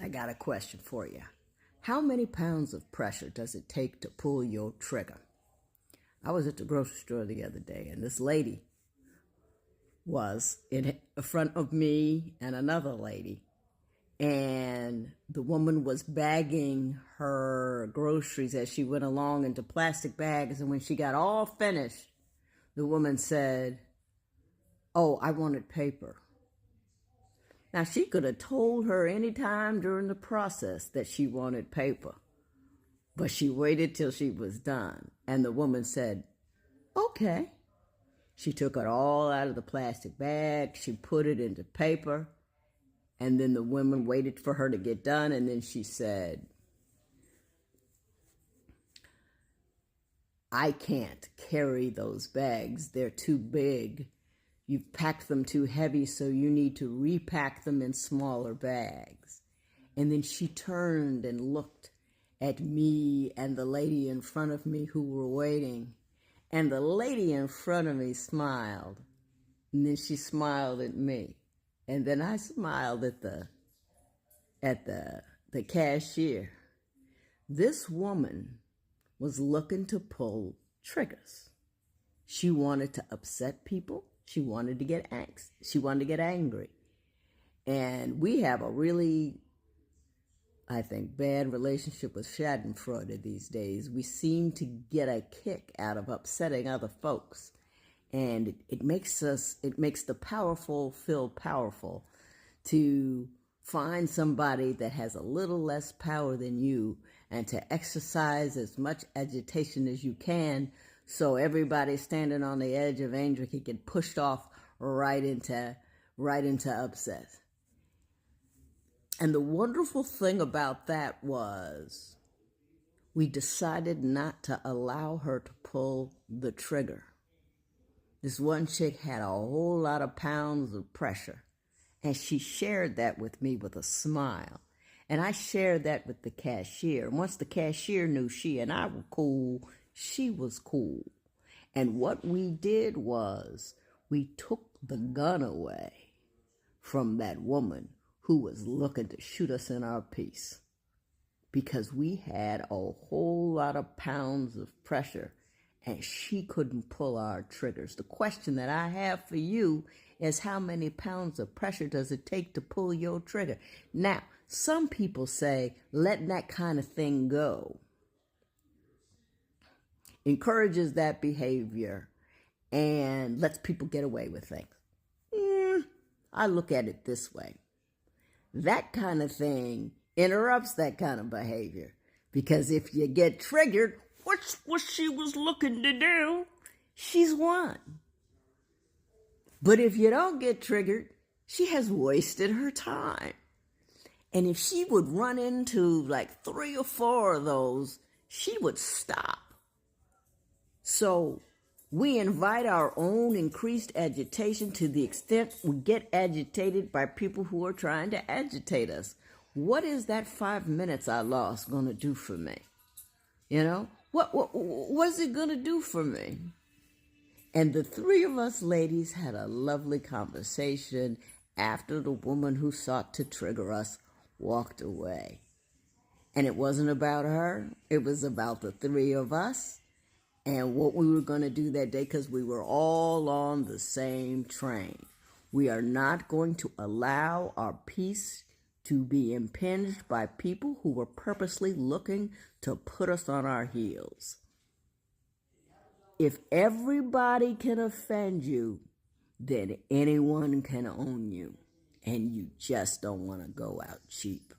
I got a question for you. How many pounds of pressure does it take to pull your trigger? I was at the grocery store the other day, and this lady was in front of me and another lady. And the woman was bagging her groceries as she went along into plastic bags. And when she got all finished, the woman said, "Oh, I wanted paper." Now, she could have told her any time during the process that she wanted paper, but she waited till she was done. And the woman said, "Okay." She took it all out of the plastic bag. She put it into paper. And then the woman waited for her to get done. And then she said, "I can't carry those bags. They're too big. You've packed them too heavy, so you need to repack them in smaller bags." And then she turned and looked at me and the lady in front of me who were waiting. And the lady in front of me smiled. And then she smiled at me. And then I smiled at the cashier. This woman was looking to pull triggers. She wanted to upset people. She wanted to get angst. She wanted to get angry. And we have a really, I think, bad relationship with Schadenfreude these days. We seem to get a kick out of upsetting other folks. And it makes the powerful feel powerful to find somebody that has a little less power than you and to exercise as much agitation as you can so everybody standing on the edge of anger can get pushed off right into upset. And the wonderful thing about that was we decided not to allow her to pull the trigger. This one chick had a whole lot of pounds of pressure, and she shared that with me with a smile. And I shared that with the cashier. And once the cashier knew she and I were cool, she was cool. And what we did was we took the gun away from that woman who was looking to shoot us in our peace, because we had a whole lot of pounds of pressure and she couldn't pull our triggers. The question that I have for you is, how many pounds of pressure does it take to pull your trigger? Now, some people say letting that kind of thing go encourages that behavior and lets people get away with things. I look at it this way. That kind of thing interrupts that kind of behavior, because if you get triggered, what's what she was looking to do, she's won. But if you don't get triggered, she has wasted her time. And if she would run into like 3 or 4 of those, she would stop. So we invite our own increased agitation to the extent we get agitated by people who are trying to agitate us. What is that 5 minutes I lost going to do for me? You know, what is it going to do for me? And the 3 of us ladies had a lovely conversation after the woman who sought to trigger us walked away. And it wasn't about her. It was about the 3 of us and what we were going to do that day, because we were all on the same train. We are not going to allow our peace to be impinged by people who were purposely looking to put us on our heels. If everybody can offend you, then anyone can own you, and you just don't want to go out cheap.